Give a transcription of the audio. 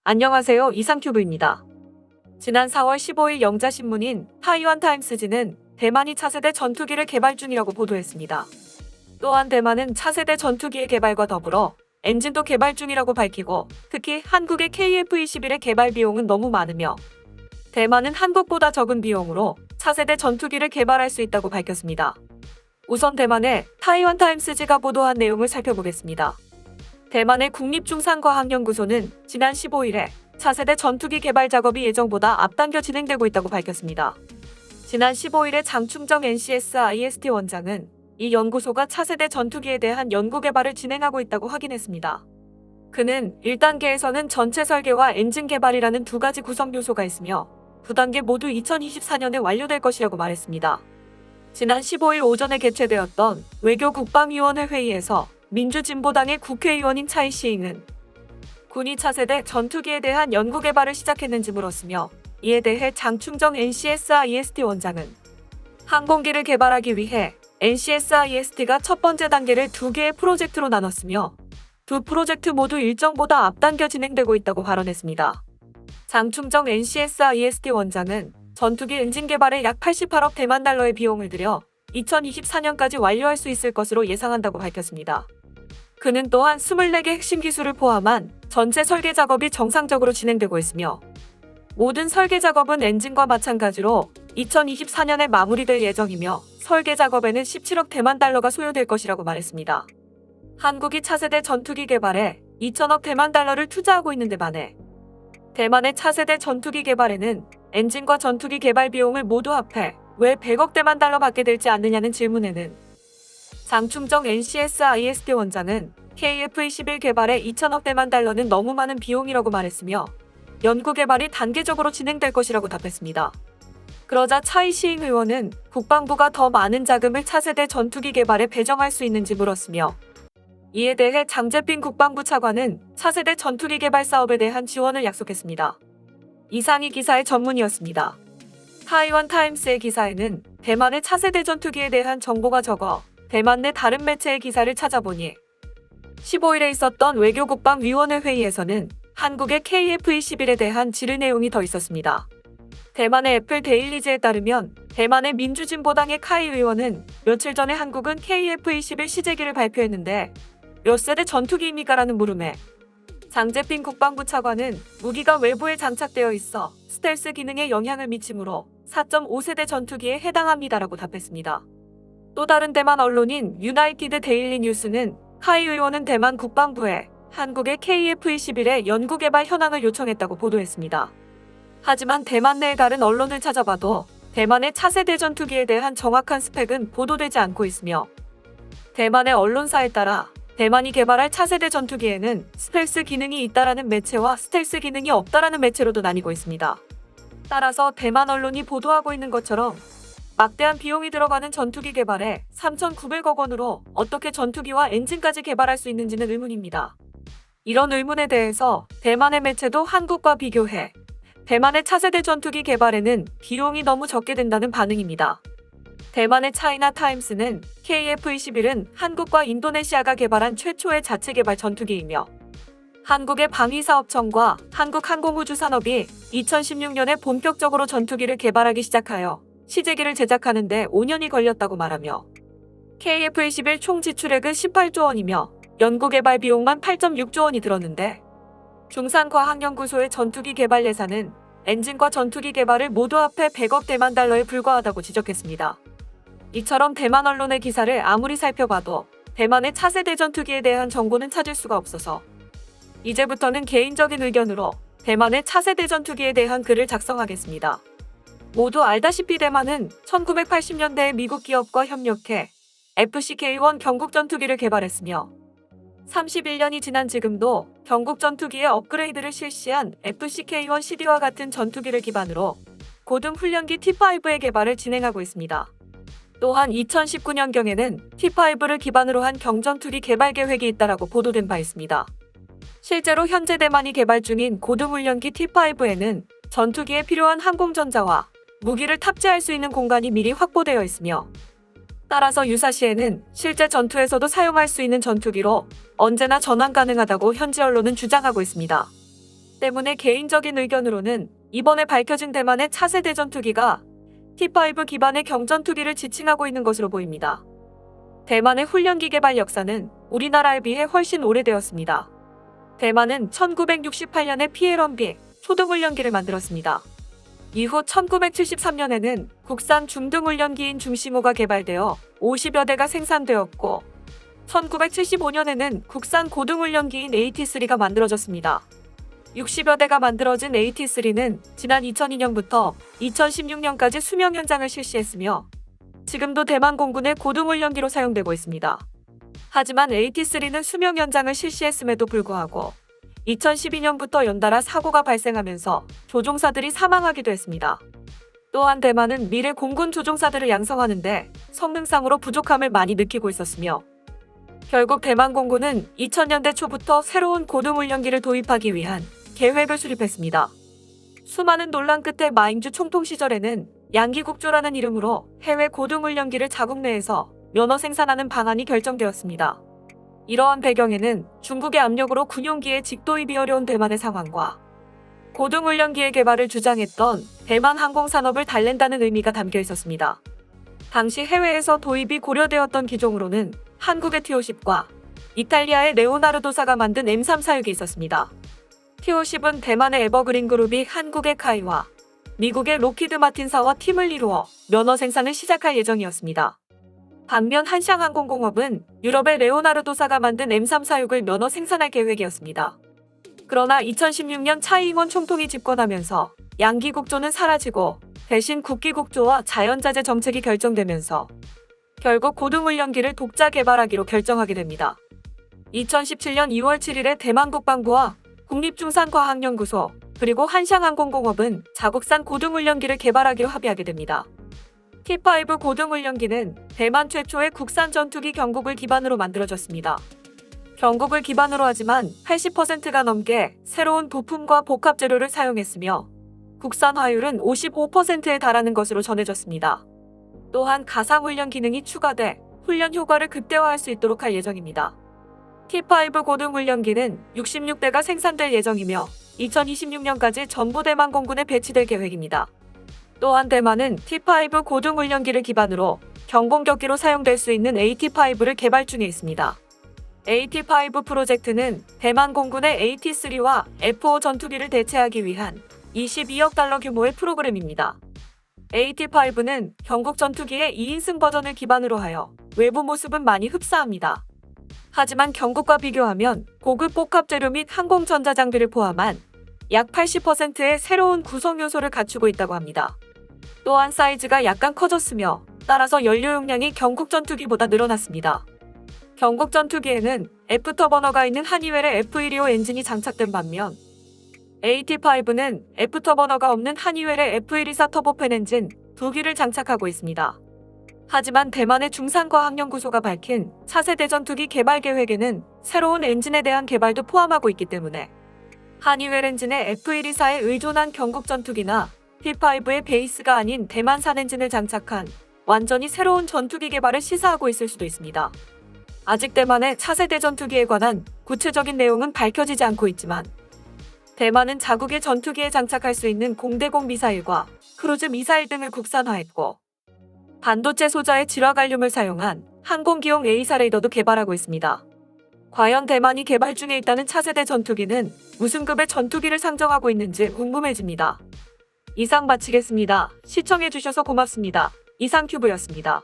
안녕하세요. 이상큐브입니다. 지난 4월 15일 영자신문인 타이완 타임스지는 대만이 차세대 전투기를 개발 중이라고 보도했습니다. 또한 대만은 차세대 전투기의 개발과 더불어 엔진도 개발 중이라고 밝히고 특히 한국의 KF-21의 개발 비용은 너무 많으며 대만은 한국보다 적은 비용으로 차세대 전투기를 개발할 수 있다고 밝혔습니다. 우선 대만의 타이완 타임스지가 보도한 내용을 살펴보겠습니다. 대만의 국립중산과학연구소는 지난 15일에 차세대 전투기 개발 작업이 예정보다 앞당겨 진행되고 있다고 밝혔습니다. 지난 15일에 장충정 NCS-IST 원장은 이 연구소가 차세대 전투기에 대한 연구 개발을 진행하고 있다고 확인했습니다. 그는 1단계에서는 전체 설계와 엔진 개발이라는 두 가지 구성 요소가 있으며 두 단계 모두 2024년에 완료될 것이라고 말했습니다. 지난 15일 오전에 개최되었던 외교국방위원회 회의에서 민주진보당의 국회의원인 차이 시잉은 군이 차세대 전투기에 대한 연구 개발을 시작했는지 물었으며 이에 대해 장충정 NCS-IST 원장은 항공기를 개발하기 위해 NCS-IST가 첫 번째 단계를 두 개의 프로젝트로 나눴으며 두 프로젝트 모두 일정보다 앞당겨 진행되고 있다고 발언했습니다. 장충정 NCS-IST 원장은 전투기 엔진 개발에 약 88억 대만 달러의 비용을 들여 2024년까지 완료할 수 있을 것으로 예상한다고 밝혔습니다. 그는 또한 24개 핵심 기술을 포함한 전체 설계 작업이 정상적으로 진행되고 있으며 모든 설계 작업은 엔진과 마찬가지로 2024년에 마무리될 예정이며 설계 작업에는 17억 대만 달러가 소요될 것이라고 말했습니다. 한국이 차세대 전투기 개발에 2천억 대만 달러를 투자하고 있는데 반해 대만의 차세대 전투기 개발에는 엔진과 전투기 개발 비용을 모두 합해 왜 100억 대만 달러 받게 될지 않느냐는 질문에는 장충정 NCS-IST 원장은 KF-21 개발에 2천억 대만 달러는 너무 많은 비용이라고 말했으며 연구 개발이 단계적으로 진행될 것이라고 답했습니다. 그러자 차이 시잉 의원은 국방부가 더 많은 자금을 차세대 전투기 개발에 배정할 수 있는지 물었으며 이에 대해 장재빈 국방부 차관은 차세대 전투기 개발 사업에 대한 지원을 약속했습니다. 이상이 기사의 전문이었습니다. 타이완 타임스의 기사에는 대만의 차세대 전투기에 대한 정보가 적어 대만 내 다른 매체의 기사를 찾아보니 15일에 있었던 외교국방위원회 회의에서는 한국의 KF-21에 대한 질의 내용이 더 있었습니다. 대만의 애플 데일리즈에 따르면 대만의 민주진보당의 카이 의원은 며칠 전에 한국은 KF-21 시제기를 발표했는데 몇 세대 전투기입니까라는 물음에 장재빈 국방부 차관은 무기가 외부에 장착되어 있어 스텔스 기능에 영향을 미치므로 4.5세대 전투기에 해당합니다라고 답했습니다. 또 다른 대만 언론인 유나이티드 데일리 뉴스는 카이 의원은 대만 국방부에 한국의 KF-21의 연구 개발 현황을 요청했다고 보도했습니다. 하지만 대만 내의 다른 언론을 찾아봐도 대만의 차세대 전투기에 대한 정확한 스펙은 보도되지 않고 있으며 대만의 언론사에 따라 대만이 개발할 차세대 전투기에는 스텔스 기능이 있다라는 매체와 스텔스 기능이 없다라는 매체로도 나뉘고 있습니다. 따라서 대만 언론이 보도하고 있는 것처럼 막대한 비용이 들어가는 전투기 개발에 3,900억 원으로 어떻게 전투기와 엔진까지 개발할 수 있는지는 의문입니다. 이런 의문에 대해서 대만의 매체도 한국과 비교해 대만의 차세대 전투기 개발에는 비용이 너무 적게 된다는 반응입니다. 대만의 차이나 타임스는 KF-21은 한국과 인도네시아가 개발한 최초의 자체 개발 전투기이며 한국의 방위사업청과 한국항공우주산업이 2016년에 본격적으로 전투기를 개발하기 시작하여 시제기를 제작하는 데 5년이 걸렸다고 말하며 KF-21 총 지출액은 18조 원이며 연구개발 비용만 8.6조 원이 들었는데 중산과학연구소의 전투기 개발 예산은 엔진과 전투기 개발을 모두 합해 100억 대만 달러에 불과하다고 지적했습니다. 이처럼 대만 언론의 기사를 아무리 살펴봐도 대만의 차세대 전투기에 대한 정보는 찾을 수가 없어서 이제부터는 개인적인 의견으로 대만의 차세대 전투기에 대한 글을 작성하겠습니다. 모두 알다시피 대만은 1980년대에 미국 기업과 협력해 FCK-1 경국 전투기를 개발했으며 31년이 지난 지금도 경국 전투기의 업그레이드를 실시한 FCK-1 CD와 같은 전투기를 기반으로 고등 훈련기 T5의 개발을 진행하고 있습니다. 또한 2019년경에는 T5를 기반으로 한 경전투기 개발 계획이 있다라고 보도된 바 있습니다. 실제로 현재 대만이 개발 중인 고등 훈련기 T5에는 전투기에 필요한 항공전자와 무기를 탑재할 수 있는 공간이 미리 확보되어 있으며 따라서 유사시에는 실제 전투에서도 사용할 수 있는 전투기로 언제나 전환 가능하다고 현지 언론은 주장하고 있습니다. 때문에 개인적인 의견으로는 이번에 밝혀진 대만의 차세대 전투기가 T5 기반의 경전투기를 지칭하고 있는 것으로 보입니다. 대만의 훈련기 개발 역사는 우리나라에 비해 훨씬 오래되었습니다. 대만은 1968년에 PL-1B 초등훈련기를 만들었습니다. 이후 1973년에는 국산 중등훈련기인 중심호가 개발되어 50여 대가 생산되었고 1975년에는 국산 고등훈련기인 AT-3가 만들어졌습니다. 60여 대가 만들어진 AT-3는 지난 2002년부터 2016년까지 수명 연장을 실시했으며 지금도 대만 공군의 고등훈련기로 사용되고 있습니다. 하지만 AT-3는 수명 연장을 실시했음에도 불구하고 2012년부터 연달아 사고가 발생하면서 조종사들이 사망하기도 했습니다. 또한 대만은 미래 공군 조종사들을 양성하는데 성능상으로 부족함을 많이 느끼고 있었으며 결국 대만 공군은 2000년대 초부터 새로운 고등훈련기를 도입하기 위한 계획을 수립했습니다. 수많은 논란 끝에 마잉주 총통 시절에는 양기국조라는 이름으로 해외 고등훈련기를 자국 내에서 면허 생산하는 방안이 결정되었습니다. 이러한 배경에는 중국의 압력으로 군용기의 직도입이 어려운 대만의 상황과 고등훈련기의 개발을 주장했던 대만 항공산업을 달랜다는 의미가 담겨 있었습니다. 당시 해외에서 도입이 고려되었던 기종으로는 한국의 T-50과 이탈리아의 레오나르도사가 만든 M346이 있었습니다. T-50은 대만의 에버그린 그룹이 한국의 카이와 미국의 로키드 마틴사와 팀을 이루어 면허 생산을 시작할 예정이었습니다. 반면 한샹항공공업은 유럽의 레오나르도사가 만든 M346을 면허 생산할 계획이었습니다. 그러나 2016년 차이잉원 총통이 집권하면서 양기국조는 사라지고 대신 국기국조와 자연자재 정책이 결정되면서 결국 고등훈련기를 독자 개발하기로 결정하게 됩니다. 2017년 2월 7일에 대만 국방부와 국립중산과학연구소 그리고 한샹항공공업은 자국산 고등훈련기를 개발하기로 합의하게 됩니다. T5 고등훈련기는 대만 최초의 국산 전투기 경국을 기반으로 만들어졌습니다. 경국을 기반으로 하지만 80%가 넘게 새로운 부품과 복합 재료를 사용했으며 국산 화율은 55%에 달하는 것으로 전해졌습니다. 또한 가상훈련 기능이 추가돼 훈련 효과를 극대화할 수 있도록 할 예정입니다. T5 고등훈련기는 66대가 생산될 예정이며 2026년까지 전부 대만 공군에 배치될 계획입니다. 또한 대만은 T5 고등훈련기를 기반으로 경공격기로 사용될 수 있는 AT-5를 개발 중에 있습니다. AT-5 프로젝트는 대만 공군의 AT-3와 F-5 전투기를 대체하기 위한 22억 달러 규모의 프로그램입니다. AT-5는 경국 전투기의 2인승 버전을 기반으로 하여 외부 모습은 많이 흡사합니다. 하지만 경국과 비교하면 고급 복합 재료 및 항공 전자 장비를 포함한 약 80%의 새로운 구성 요소를 갖추고 있다고 합니다. 또한 사이즈가 약간 커졌으며 따라서 연료 용량이 경국 전투기보다 늘어났습니다. 경국 전투기에는 F터버너가 있는 하니웰의 F125 엔진이 장착된 반면 AT-5는 F터버너가 없는 하니웰의 F124 터보팬 엔진 2기를 장착하고 있습니다. 하지만 대만의 중산과학연구소가 밝힌 차세대 전투기 개발 계획에는 새로운 엔진에 대한 개발도 포함하고 있기 때문에 하니웰 엔진의 F124에 의존한 경국 전투기나 T5의 베이스가 아닌 대만산 엔진을 장착한 완전히 새로운 전투기 개발을 시사하고 있을 수도 있습니다. 아직 대만의 차세대 전투기에 관한 구체적인 내용은 밝혀지지 않고 있지만 대만은 자국의 전투기에 장착할 수 있는 공대공 미사일과 크루즈 미사일 등을 국산화했고 반도체 소자의 질화갈륨을 사용한 항공기용 에이사 레이더도 개발하고 있습니다. 과연 대만이 개발 중에 있다는 차세대 전투기는 무슨 급의 전투기를 상정하고 있는지 궁금해집니다. 이상 마치겠습니다. 시청해주셔서 고맙습니다. 이상큐브였습니다.